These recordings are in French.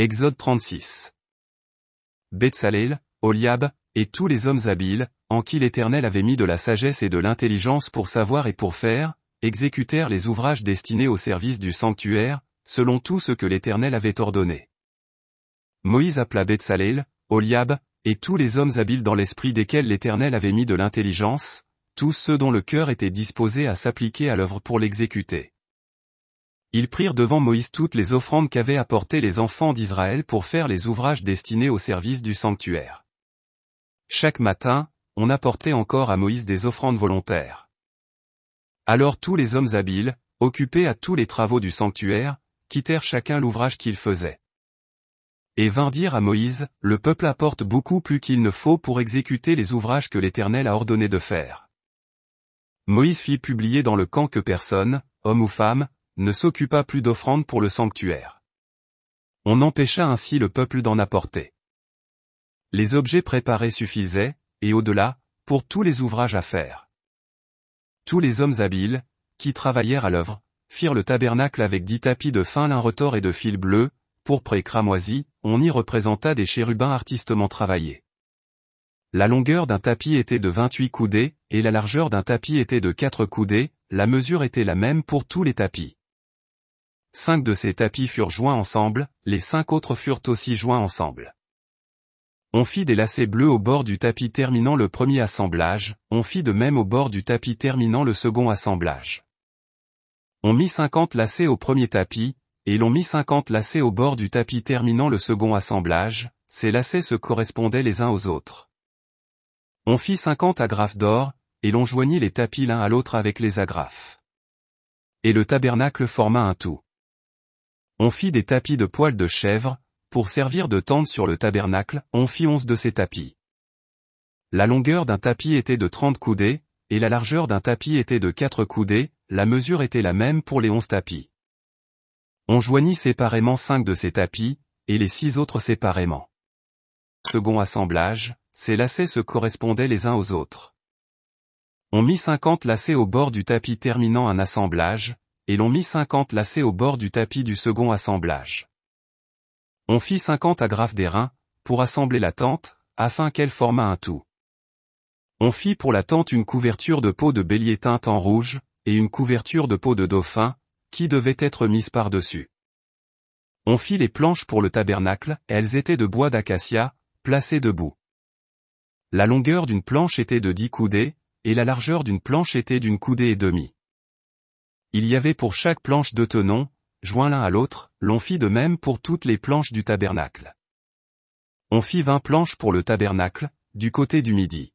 Exode 36. Betsalel, Oliab, et tous les hommes habiles, en qui l'Éternel avait mis de la sagesse et de l'intelligence pour savoir et pour faire, exécutèrent les ouvrages destinés au service du sanctuaire, selon tout ce que l'Éternel avait ordonné. Moïse appela Betsalel, Oliab, et tous les hommes habiles dans l'esprit desquels l'Éternel avait mis de l'intelligence, tous ceux dont le cœur était disposé à s'appliquer à l'œuvre pour l'exécuter. Ils prirent devant Moïse toutes les offrandes qu'avaient apportées les enfants d'Israël pour faire les ouvrages destinés au service du sanctuaire. Chaque matin, on apportait encore à Moïse des offrandes volontaires. Alors tous les hommes habiles, occupés à tous les travaux du sanctuaire, quittèrent chacun l'ouvrage qu'ils faisaient. Et vinrent dire à Moïse, le peuple apporte beaucoup plus qu'il ne faut pour exécuter les ouvrages que l'Éternel a ordonné de faire. Moïse fit publier dans le camp que personne, homme ou femme, ne s'occupa plus d'offrandes pour le sanctuaire. On empêcha ainsi le peuple d'en apporter. Les objets préparés suffisaient, et au-delà, pour tous les ouvrages à faire. Tous les hommes habiles, qui travaillèrent à l'œuvre, firent le tabernacle avec 10 tapis de fin lin retors et de fil bleu, pourpre et cramoisi, on y représenta des chérubins artistement travaillés. La longueur d'un tapis était de 28 coudées, et la largeur d'un tapis était de 4 coudées, la mesure était la même pour tous les tapis. 5 de ces tapis furent joints ensemble, les 5 autres furent aussi joints ensemble. On fit des lacets bleus au bord du tapis terminant le premier assemblage, on fit de même au bord du tapis terminant le second assemblage. On mit 50 lacets au premier tapis, et l'on mit 50 lacets au bord du tapis terminant le second assemblage, ces lacets se correspondaient les uns aux autres. On fit 50 agrafes d'or, et l'on joignit les tapis l'un à l'autre avec les agrafes. Et le tabernacle forma un tout. On fit des tapis de poils de chèvre, pour servir de tente sur le tabernacle, on fit 11 de ces tapis. La longueur d'un tapis était de 30 coudées, et la largeur d'un tapis était de 4 coudées, la mesure était la même pour les 11 tapis. On joignit séparément 5 de ces tapis, et les 6 autres séparément. Second assemblage, ces lacets se correspondaient les uns aux autres. On mit 50 lacets au bord du tapis terminant un assemblage, et l'on mit 50 lacets au bord du tapis du second assemblage. On fit 50 agrafes d'airain, pour assembler la tente, afin qu'elle formât un tout. On fit pour la tente une couverture de peau de bélier teinte en rouge, et une couverture de peau de dauphin, qui devait être mise par-dessus. On fit les planches pour le tabernacle, elles étaient de bois d'acacia, placées debout. La longueur d'une planche était de 10 coudées, et la largeur d'une planche était d'une coudée et demie. Il y avait pour chaque planche 2 tenons, joints l'un à l'autre, l'on fit de même pour toutes les planches du tabernacle. On fit 20 planches pour le tabernacle, du côté du midi.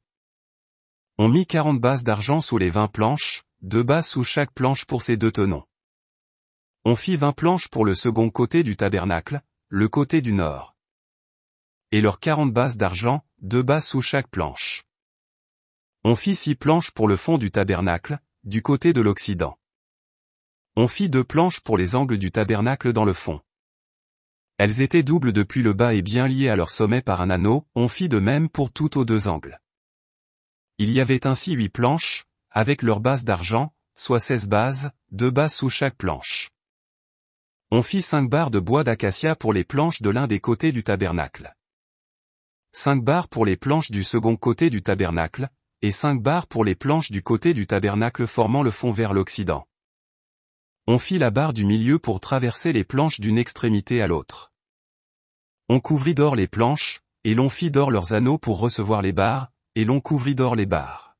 On mit 40 bases d'argent sous les 20 planches, 2 bases sous chaque planche pour ces 2 tenons. On fit 20 planches pour le second côté du tabernacle, le côté du nord. Et leurs 40 bases d'argent, 2 bases sous chaque planche. On fit 6 planches pour le fond du tabernacle, du côté de l'occident. On fit 2 planches pour les angles du tabernacle dans le fond. Elles étaient doubles depuis le bas et bien liées à leur sommet par un anneau, on fit de même pour tout aux 2 angles. Il y avait ainsi 8 planches, avec leurs bases d'argent, soit 16 bases, 2 bases sous chaque planche. On fit 5 barres de bois d'acacia pour les planches de l'un des côtés du tabernacle. 5 barres pour les planches du second côté du tabernacle, et 5 barres pour les planches du côté du tabernacle formant le fond vers l'occident. On fit la barre du milieu pour traverser les planches d'une extrémité à l'autre. On couvrit d'or les planches, et l'on fit d'or leurs anneaux pour recevoir les barres, et l'on couvrit d'or les barres.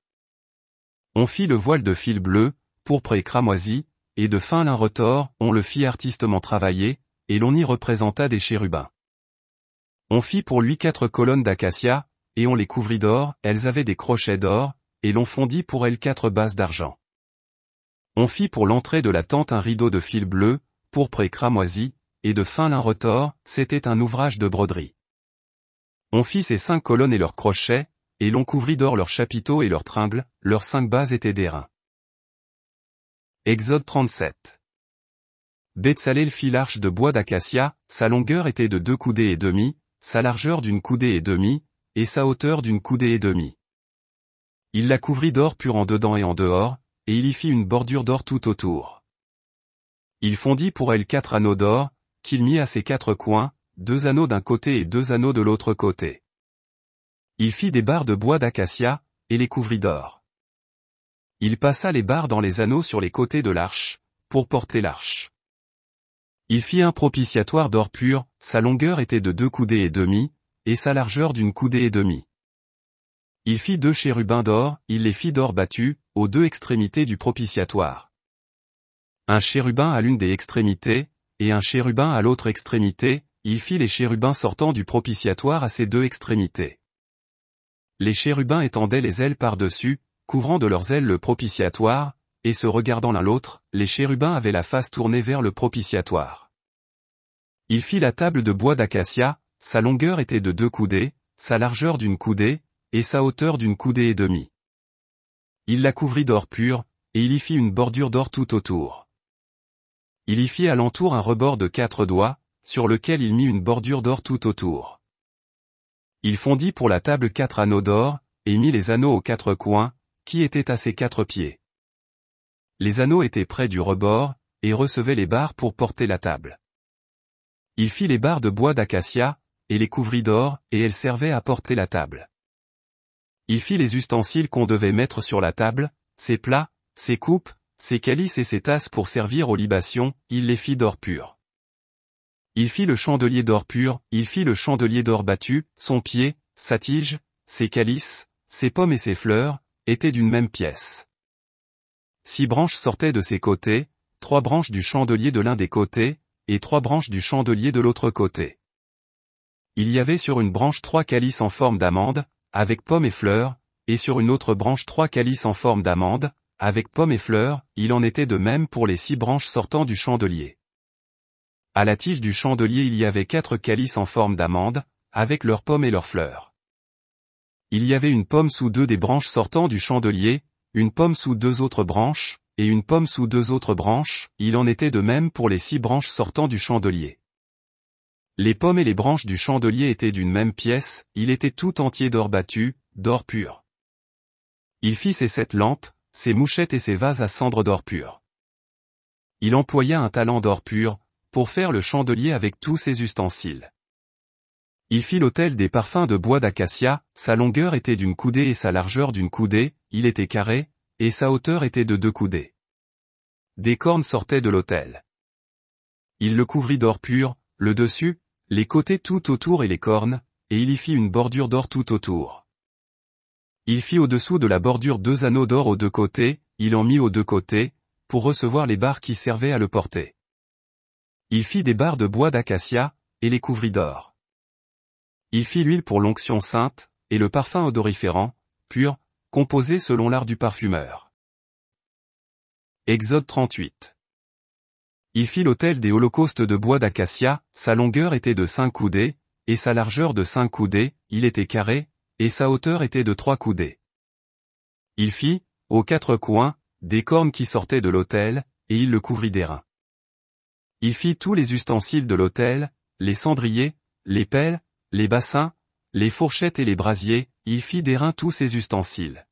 On fit le voile de fil bleu, pourpre et cramoisi, et de fin lin retors, on le fit artistement travailler, et l'on y représenta des chérubins. On fit pour lui 4 colonnes d'acacia, et on les couvrit d'or, elles avaient des crochets d'or, et l'on fondit pour elles 4 bases d'argent. On fit pour l'entrée de la tente un rideau de fil bleu, pourpre et cramoisi, et de fin lin retors, c'était un ouvrage de broderie. On fit ces 5 colonnes et leurs crochets, et l'on couvrit d'or leurs chapiteaux et leurs tringles, leurs 5 bases étaient d'airain. Exode 37. Betsalel fit l'arche de bois d'acacia, sa longueur était de 2 coudées et demie, sa largeur d'une coudée et demie, et sa hauteur d'une coudée et demie. Il la couvrit d'or pur en dedans et en dehors, et il y fit une bordure d'or tout autour. Il fondit pour elle 4 anneaux d'or, qu'il mit à ses 4 coins, 2 anneaux d'un côté et 2 anneaux de l'autre côté. Il fit des barres de bois d'acacia, et les couvrit d'or. Il passa les barres dans les anneaux sur les côtés de l'arche, pour porter l'arche. Il fit un propitiatoire d'or pur, sa longueur était de 2 coudées et demi, et sa largeur d'une coudée et demie. Il fit 2 chérubins d'or, il les fit d'or battu, aux 2 extrémités du propitiatoire. Un chérubin à l'une des extrémités, et un chérubin à l'autre extrémité, il fit les chérubins sortant du propitiatoire à ces 2 extrémités. Les chérubins étendaient les ailes par-dessus, couvrant de leurs ailes le propitiatoire, et se regardant l'un l'autre, les chérubins avaient la face tournée vers le propitiatoire. Il fit la table de bois d'acacia, sa longueur était de 2 coudées, sa largeur d'une coudée, et sa hauteur d'une coudée et demie. Il la couvrit d'or pur, et il y fit une bordure d'or tout autour. Il y fit alentour un rebord de 4 doigts, sur lequel il mit une bordure d'or tout autour. Il fondit pour la table 4 anneaux d'or, et mit les anneaux aux 4 coins, qui étaient à ses 4 pieds. Les anneaux étaient près du rebord, et recevaient les barres pour porter la table. Il fit les barres de bois d'acacia, et les couvrit d'or, et elles servaient à porter la table. Il fit les ustensiles qu'on devait mettre sur la table, ses plats, ses coupes, ses calices et ses tasses pour servir aux libations, il les fit d'or pur. Il fit le chandelier d'or pur, il fit le chandelier d'or battu, son pied, sa tige, ses calices, ses pommes et ses fleurs, étaient d'une même pièce. 6 branches sortaient de ses côtés, 3 branches du chandelier de l'un des côtés, et 3 branches du chandelier de l'autre côté. Il y avait sur une branche 3 calices en forme d'amande, avec pommes et fleurs, et sur une autre branche 3 calices en forme d'amande, avec pommes et fleurs, il en était de même pour les 6 branches sortant du chandelier. À la tige du chandelier il y avait 4 calices en forme d'amande, avec leurs pommes et leurs fleurs. Il y avait une pomme sous 2 des branches sortant du chandelier, une pomme sous 2 autres branches, et une pomme sous 2 autres branches, il en était de même pour les 6 branches sortant du chandelier. Les pommes et les branches du chandelier étaient d'une même pièce, il était tout entier d'or battu, d'or pur. Il fit ses 7 lampes, ses mouchettes et ses vases à cendre d'or pur. Il employa un talent d'or pur, pour faire le chandelier avec tous ses ustensiles. Il fit l'autel des parfums de bois d'acacia, sa longueur était d'une coudée et sa largeur d'une coudée, il était carré, et sa hauteur était de 2 coudées. Des cornes sortaient de l'autel. Il le couvrit d'or pur, le dessus, les côtés tout autour et les cornes, et il y fit une bordure d'or tout autour. Il fit au-dessous de la bordure 2 anneaux d'or aux 2 côtés, il en mit aux 2 côtés, pour recevoir les barres qui servaient à le porter. Il fit des barres de bois d'acacia, et les couvrit d'or. Il fit l'huile pour l'onction sainte, et le parfum odoriférant, pur, composé selon l'art du parfumeur. Exode 38. Il fit l'autel des holocaustes de bois d'acacia, sa longueur était de 5 coudées, et sa largeur de 5 coudées, il était carré, et sa hauteur était de 3 coudées. Il fit, aux 4 coins, des cornes qui sortaient de l'autel, et il le couvrit d'airain. Il fit tous les ustensiles de l'autel, les cendriers, les pelles, les bassins, les fourchettes et les brasiers, il fit d'airain tous ses ustensiles.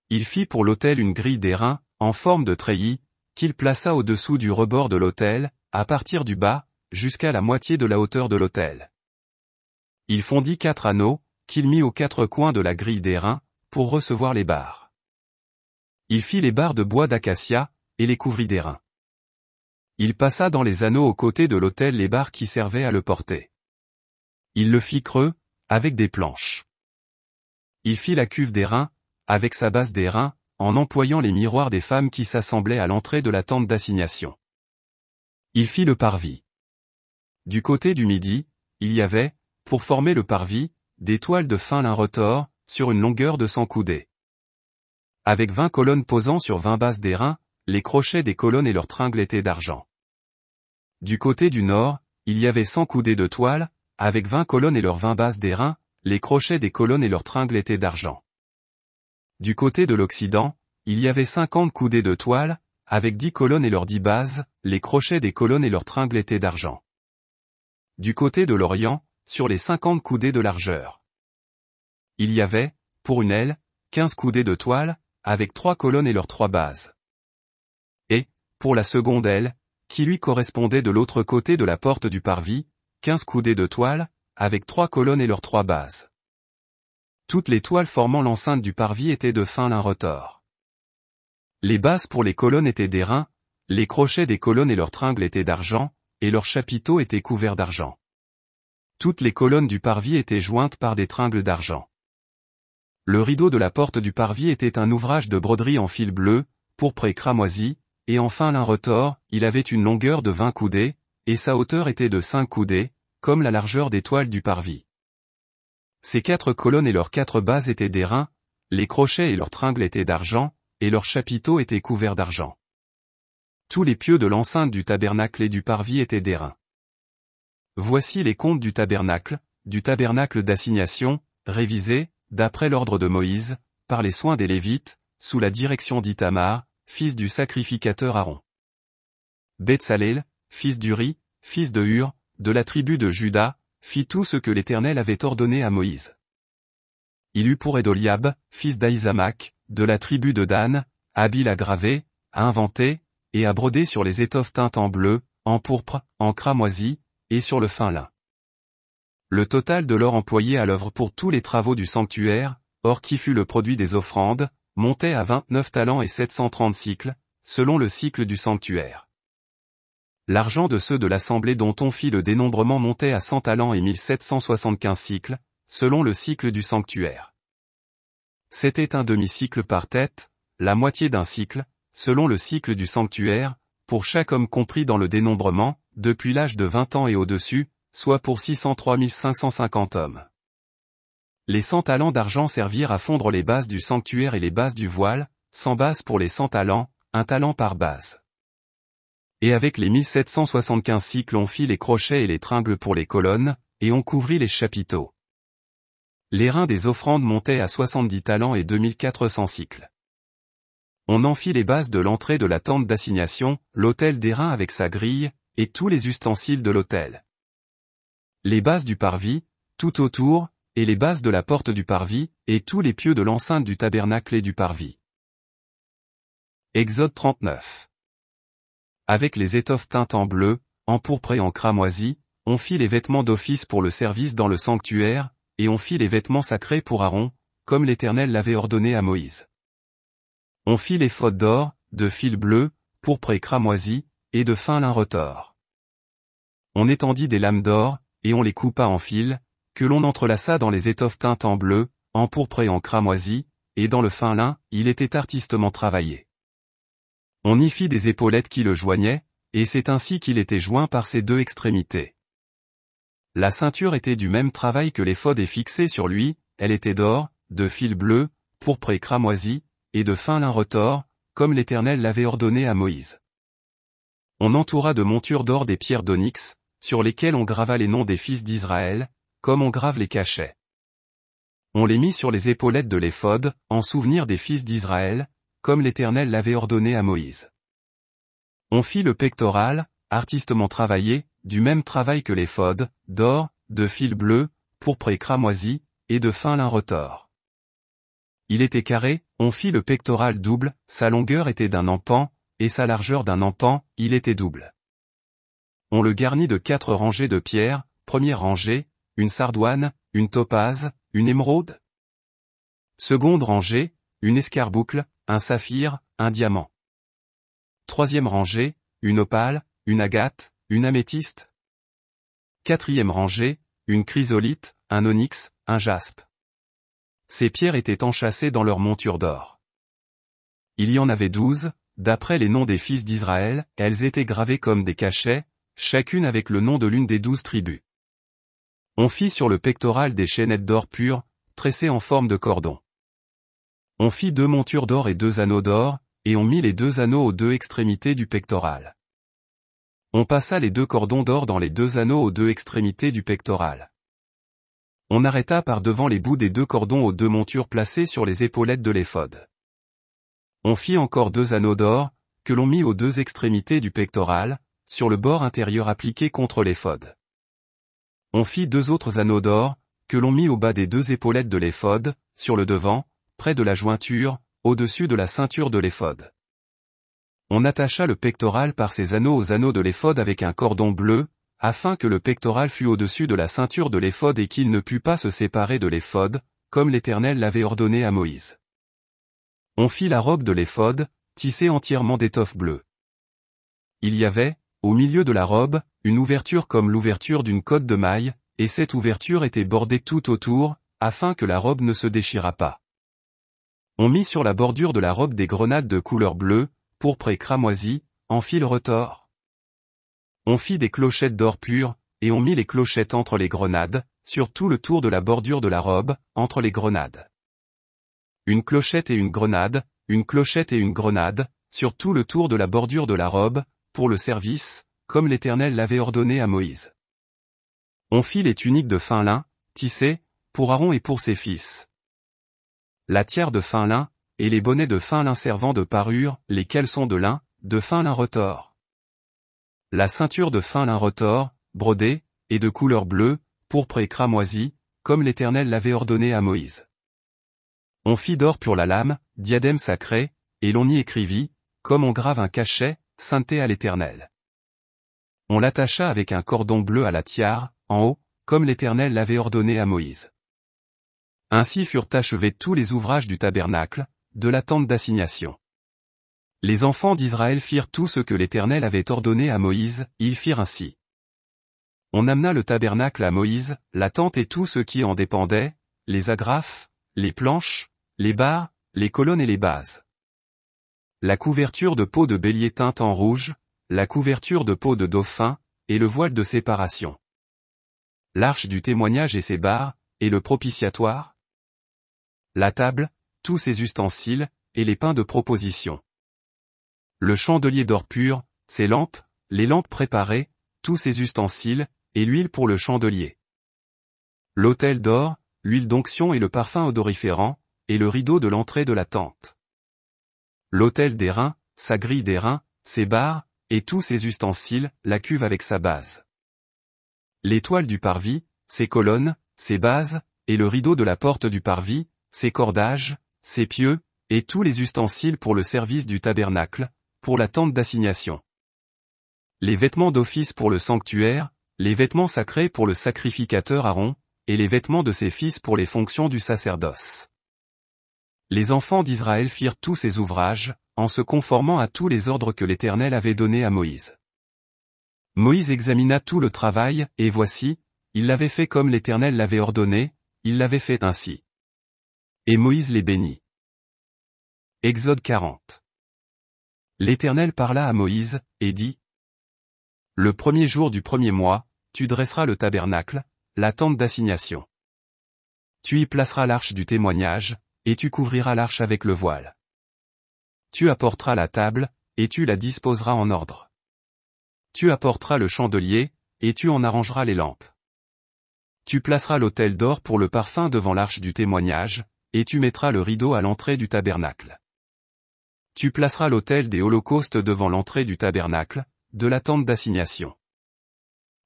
Il fit pour l'autel une grille d'airain, en forme de treillis, qu'il plaça au-dessous du rebord de l'autel, à partir du bas, jusqu'à la moitié de la hauteur de l'autel. Il fondit 4 anneaux, qu'il mit aux 4 coins de la grille d'airain, pour recevoir les barres. Il fit les barres de bois d'acacia, et les couvrit d'airain. Il passa dans les anneaux aux côtés de l'autel les barres qui servaient à le porter. Il le fit creux, avec des planches. Il fit la cuve d'airain, avec sa base d'airain, en employant les miroirs des femmes qui s'assemblaient à l'entrée de la tente d'assignation. Il fit le parvis. Du côté du midi, il y avait, pour former le parvis, des toiles de fin lin retors, sur une longueur de 100 coudées. Avec 20 colonnes posant sur 20 bases d'airain, les crochets des colonnes et leurs tringles étaient d'argent. Du côté du nord, il y avait 100 coudées de toile, avec 20 colonnes et leurs 20 bases d'airain, les crochets des colonnes et leurs tringles étaient d'argent. Du côté de l'occident, il y avait 50 coudées de toile, avec 10 colonnes et leurs 10 bases, les crochets des colonnes et leurs tringles étaient d'argent. Du côté de l'orient, sur les 50 coudées de largeur. Il y avait, pour une aile, 15 coudées de toile, avec 3 colonnes et leurs 3 bases. Et, pour la seconde aile, qui lui correspondait de l'autre côté de la porte du parvis, 15 coudées de toile, avec 3 colonnes et leurs 3 bases. Toutes les toiles formant l'enceinte du parvis étaient de fin lin retors. Les bases pour les colonnes étaient d'airain, les crochets des colonnes et leurs tringles étaient d'argent, et leurs chapiteaux étaient couverts d'argent. Toutes les colonnes du parvis étaient jointes par des tringles d'argent. Le rideau de la porte du parvis était un ouvrage de broderie en fil bleu, pourpre et cramoisi, et en fin lin retors, il avait une longueur de 20 coudées, et sa hauteur était de 5 coudées, comme la largeur des toiles du parvis. Ces 4 colonnes et leurs 4 bases étaient d'airain, les crochets et leurs tringles étaient d'argent, et leurs chapiteaux étaient couverts d'argent. Tous les pieux de l'enceinte du tabernacle et du parvis étaient d'airain. Voici les comptes du tabernacle d'assignation, révisés, d'après l'ordre de Moïse, par les soins des Lévites, sous la direction d'Ithamar, fils du sacrificateur Aaron. Betsalel, fils d'Uri, fils de Hur, de la tribu de Juda, fit tout ce que l'Éternel avait ordonné à Moïse. Il eut pour aide Oliab, fils d'Ahisamach, de la tribu de Dan, habile à graver, à inventer, et à broder sur les étoffes teintes en bleu, en pourpre, en cramoisi, et sur le fin lin. Le total de l'or employé à l'œuvre pour tous les travaux du sanctuaire, or qui fut le produit des offrandes, montait à 29 talents et 730 cycles, selon le cycle du sanctuaire. L'argent de ceux de l'assemblée dont on fit le dénombrement montait à 100 talents et 1775 cycles, selon le cycle du sanctuaire. C'était un demi-cycle par tête, la moitié d'un cycle, selon le cycle du sanctuaire, pour chaque homme compris dans le dénombrement, depuis l'âge de 20 ans et au-dessus, soit pour 603 550 hommes. Les 100 talents d'argent servirent à fondre les bases du sanctuaire et les bases du voile, 100 bases pour les 100 talents, 1 talent par base. Et avec les 1775 cycles on fit les crochets et les tringles pour les colonnes, et on couvrit les chapiteaux. L'airain des offrandes montait à 70 talents et 2400 cycles. On en fit les bases de l'entrée de la tente d'assignation, l'autel d'airain avec sa grille, et tous les ustensiles de l'autel. Les bases du parvis, tout autour, et les bases de la porte du parvis, et tous les pieux de l'enceinte du tabernacle et du parvis. Exode 39. Avec les étoffes teintes en bleu, en pourpre et en cramoisi, on fit les vêtements d'office pour le service dans le sanctuaire, et on fit les vêtements sacrés pour Aaron, comme l'Éternel l'avait ordonné à Moïse. On fit l'éphod d'or, de fil bleu, pourpre et cramoisi, et de fin lin retors. On étendit des lames d'or, et on les coupa en fil, que l'on entrelaça dans les étoffes teintes en bleu, en pourpre et en cramoisi, et dans le fin lin, il était artistement travaillé. On y fit des épaulettes qui le joignaient, et c'est ainsi qu'il était joint par ses 2 extrémités. La ceinture était du même travail que l'éphod et fixée sur lui, elle était d'or, de fil bleu, pourpre et cramoisi, et de fin lin retors, comme l'Éternel l'avait ordonné à Moïse. On entoura de montures d'or des pierres d'onyx, sur lesquelles on grava les noms des fils d'Israël, comme on grave les cachets. On les mit sur les épaulettes de l'éphod, en souvenir des fils d'Israël, comme l'Éternel l'avait ordonné à Moïse. On fit le pectoral, artistement travaillé, du même travail que l'éphod, d'or, de fil bleu, pourpre et cramoisi, et de fin lin retors. Il était carré, on fit le pectoral double, sa longueur était d'un empan, et sa largeur d'un empan, il était double. On le garnit de 4 rangées de pierres, première rangée, une sardoine, une topaze, une émeraude. Seconde rangée, une escarboucle, un saphir, un diamant. Troisième rangée, une opale, une agate, une améthyste. Quatrième rangée, une chrysolite, un onyx, un jaspe. Ces pierres étaient enchâssées dans leur monture d'or. Il y en avait 12, d'après les noms des fils d'Israël, elles étaient gravées comme des cachets, chacune avec le nom de l'une des 12 tribus. On fit sur le pectoral des chaînettes d'or pur, tressées en forme de cordon. On fit 2 montures d'or et 2 anneaux d'or, et on mit les 2 anneaux aux 2 extrémités du pectoral. On passa les 2 cordons d'or dans les 2 anneaux aux 2 extrémités du pectoral. On arrêta par devant les bouts des 2 cordons aux 2 montures placées sur les épaulettes de l'éphod. On fit encore 2 anneaux d'or, que l'on mit aux 2 extrémités du pectoral, sur le bord intérieur appliqué contre l'éphod. On fit 2 autres anneaux d'or, que l'on mit au bas des 2 épaulettes de l'éphod, sur le devant, près de la jointure, au-dessus de la ceinture de l'éphod. On attacha le pectoral par ces anneaux aux anneaux de l'éphod avec un cordon bleu, afin que le pectoral fût au-dessus de la ceinture de l'éphod et qu'il ne pût pas se séparer de l'éphod, comme l'Éternel l'avait ordonné à Moïse. On fit la robe de l'éphod, tissée entièrement d'étoffe bleue. Il y avait, au milieu de la robe, une ouverture comme l'ouverture d'une cotte de maille, et cette ouverture était bordée tout autour, afin que la robe ne se déchirât pas. On mit sur la bordure de la robe des grenades de couleur bleue, pourpre et cramoisie, en fil retors. On fit des clochettes d'or pur, et on mit les clochettes entre les grenades, sur tout le tour de la bordure de la robe, entre les grenades. Une clochette et une grenade, une clochette et une grenade, sur tout le tour de la bordure de la robe, pour le service, comme l'Éternel l'avait ordonné à Moïse. On fit les tuniques de fin lin, tissées, pour Aaron et pour ses fils. La tiare de fin lin, et les bonnets de fin lin servant de parure, les caleçons de lin, de fin lin retors. La ceinture de fin lin retors, brodée, et de couleur bleue, pourpre et cramoisie, comme l'Éternel l'avait ordonné à Moïse. On fit d'or pur la lame, diadème sacré, et l'on y écrivit, comme on grave un cachet, sainteté à l'Éternel. On l'attacha avec un cordon bleu à la tiare, en haut, comme l'Éternel l'avait ordonné à Moïse. Ainsi furent achevés tous les ouvrages du tabernacle, de la tente d'assignation. Les enfants d'Israël firent tout ce que l'Éternel avait ordonné à Moïse, ils firent ainsi. On amena le tabernacle à Moïse, la tente et tout ce qui en dépendait, les agrafes, les planches, les barres, les colonnes et les bases. La couverture de peau de bélier teinte en rouge, la couverture de peau de dauphin, et le voile de séparation. L'arche du témoignage et ses barres, et le propitiatoire. La table, tous ses ustensiles, et les pains de proposition. Le chandelier d'or pur, ses lampes, les lampes préparées, tous ses ustensiles, et l'huile pour le chandelier. L'autel d'or, l'huile d'onction et le parfum odoriférant, et le rideau de l'entrée de la tente. L'autel d'airain, sa grille d'airain, ses barres, et tous ses ustensiles, la cuve avec sa base. L'étoile du parvis, ses colonnes, ses bases, et le rideau de la porte du parvis, ses cordages, ses pieux, et tous les ustensiles pour le service du tabernacle, pour la tente d'assignation. Les vêtements d'office pour le sanctuaire, les vêtements sacrés pour le sacrificateur Aaron, et les vêtements de ses fils pour les fonctions du sacerdoce. Les enfants d'Israël firent tous ces ouvrages, en se conformant à tous les ordres que l'Éternel avait donnés à Moïse. Moïse examina tout le travail, et voici, il l'avait fait comme l'Éternel l'avait ordonné, il l'avait fait ainsi. Et Moïse les bénit. Exode 40. L'Éternel parla à Moïse, et dit: Le premier jour du premier mois, tu dresseras le tabernacle, la tente d'assignation. Tu y placeras l'arche du témoignage, et tu couvriras l'arche avec le voile. Tu apporteras la table, et tu la disposeras en ordre. Tu apporteras le chandelier, et tu en arrangeras les lampes. Tu placeras l'autel d'or pour le parfum devant l'arche du témoignage, et tu mettras le rideau à l'entrée du tabernacle. Tu placeras l'autel des holocaustes devant l'entrée du tabernacle, de la tente d'assignation.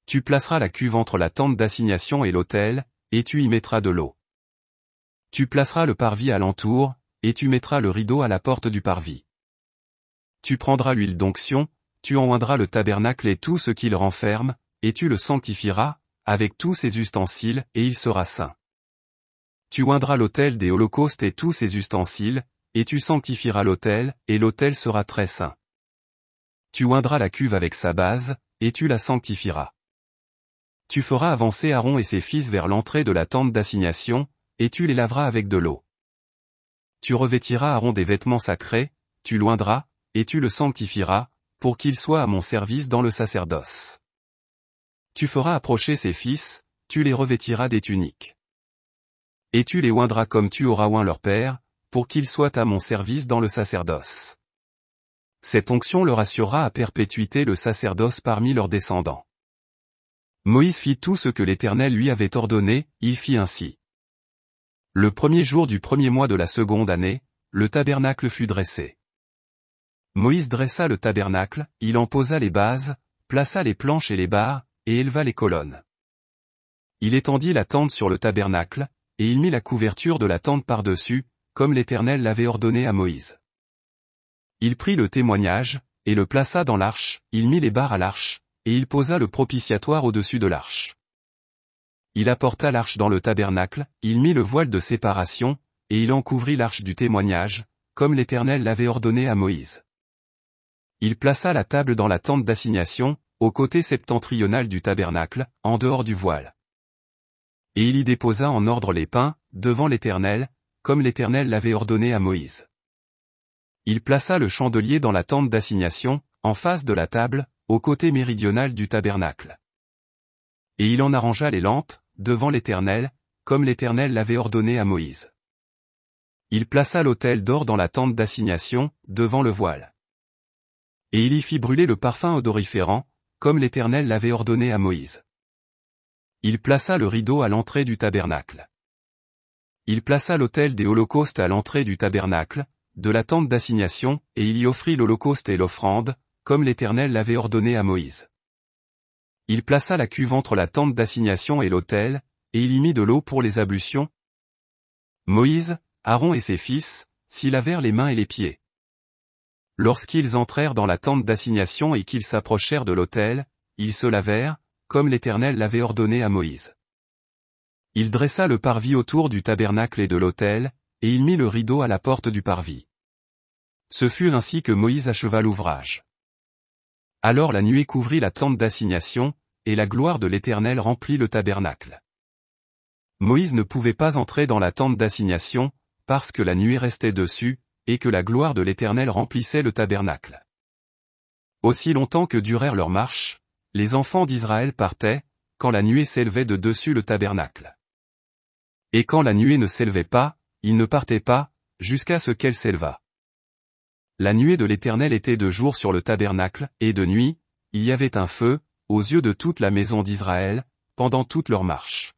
Tu placeras la cuve entre la tente d'assignation et l'autel, et tu y mettras de l'eau. Tu placeras le parvis alentour, et tu mettras le rideau à la porte du parvis. Tu prendras l'huile d'onction, tu en oindras le tabernacle et tout ce qu'il renferme, et tu le sanctifieras, avec tous ses ustensiles, et il sera saint. Tu oindras l'autel des holocaustes et tous ses ustensiles, et tu sanctifieras l'autel, et l'autel sera très saint. Tu oindras la cuve avec sa base, et tu la sanctifieras. Tu feras avancer Aaron et ses fils vers l'entrée de la tente d'assignation, et tu les laveras avec de l'eau. Tu revêtiras Aaron des vêtements sacrés, tu l'oindras, et tu le sanctifieras, pour qu'il soit à mon service dans le sacerdoce. Tu feras approcher ses fils, tu les revêtiras des tuniques. Et tu les oindras comme tu auras oint leur père, pour qu'ils soient à mon service dans le sacerdoce. Cette onction leur assurera à perpétuité le sacerdoce parmi leurs descendants. Moïse fit tout ce que l'Éternel lui avait ordonné, il fit ainsi. Le premier jour du premier mois de la seconde année, le tabernacle fut dressé. Moïse dressa le tabernacle, il en posa les bases, plaça les planches et les barres, et éleva les colonnes. Il étendit la tente sur le tabernacle, et il mit la couverture de la tente par-dessus, comme l'Éternel l'avait ordonné à Moïse. Il prit le témoignage, et le plaça dans l'arche, il mit les barres à l'arche, et il posa le propitiatoire au-dessus de l'arche. Il apporta l'arche dans le tabernacle, il mit le voile de séparation, et il en couvrit l'arche du témoignage, comme l'Éternel l'avait ordonné à Moïse. Il plaça la table dans la tente d'assignation, au côté septentrional du tabernacle, en dehors du voile. Et il y déposa en ordre les pains, devant l'Éternel, comme l'Éternel l'avait ordonné à Moïse. Il plaça le chandelier dans la tente d'assignation, en face de la table, au côté méridional du tabernacle. Et il en arrangea les lampes, devant l'Éternel, comme l'Éternel l'avait ordonné à Moïse. Il plaça l'autel d'or dans la tente d'assignation, devant le voile. Et il y fit brûler le parfum odoriférant, comme l'Éternel l'avait ordonné à Moïse. Il plaça le rideau à l'entrée du tabernacle. Il plaça l'autel des holocaustes à l'entrée du tabernacle, de la tente d'assignation, et il y offrit l'holocauste et l'offrande, comme l'Éternel l'avait ordonné à Moïse. Il plaça la cuve entre la tente d'assignation et l'autel, et il y mit de l'eau pour les ablutions. Moïse, Aaron et ses fils, s'y lavèrent les mains et les pieds. Lorsqu'ils entrèrent dans la tente d'assignation et qu'ils s'approchèrent de l'autel, ils se lavèrent, comme l'Éternel l'avait ordonné à Moïse. Il dressa le parvis autour du tabernacle et de l'autel, et il mit le rideau à la porte du parvis. Ce fut ainsi que Moïse acheva l'ouvrage. Alors la nuée couvrit la tente d'assignation, et la gloire de l'Éternel remplit le tabernacle. Moïse ne pouvait pas entrer dans la tente d'assignation, parce que la nuée restait dessus, et que la gloire de l'Éternel remplissait le tabernacle. Aussi longtemps que durèrent leurs marches, les enfants d'Israël partaient, quand la nuée s'élevait de dessus le tabernacle. Et quand la nuée ne s'élevait pas, ils ne partaient pas, jusqu'à ce qu'elle s'élevât. La nuée de l'Éternel était de jour sur le tabernacle, et de nuit, il y avait un feu, aux yeux de toute la maison d'Israël, pendant toute leur marche.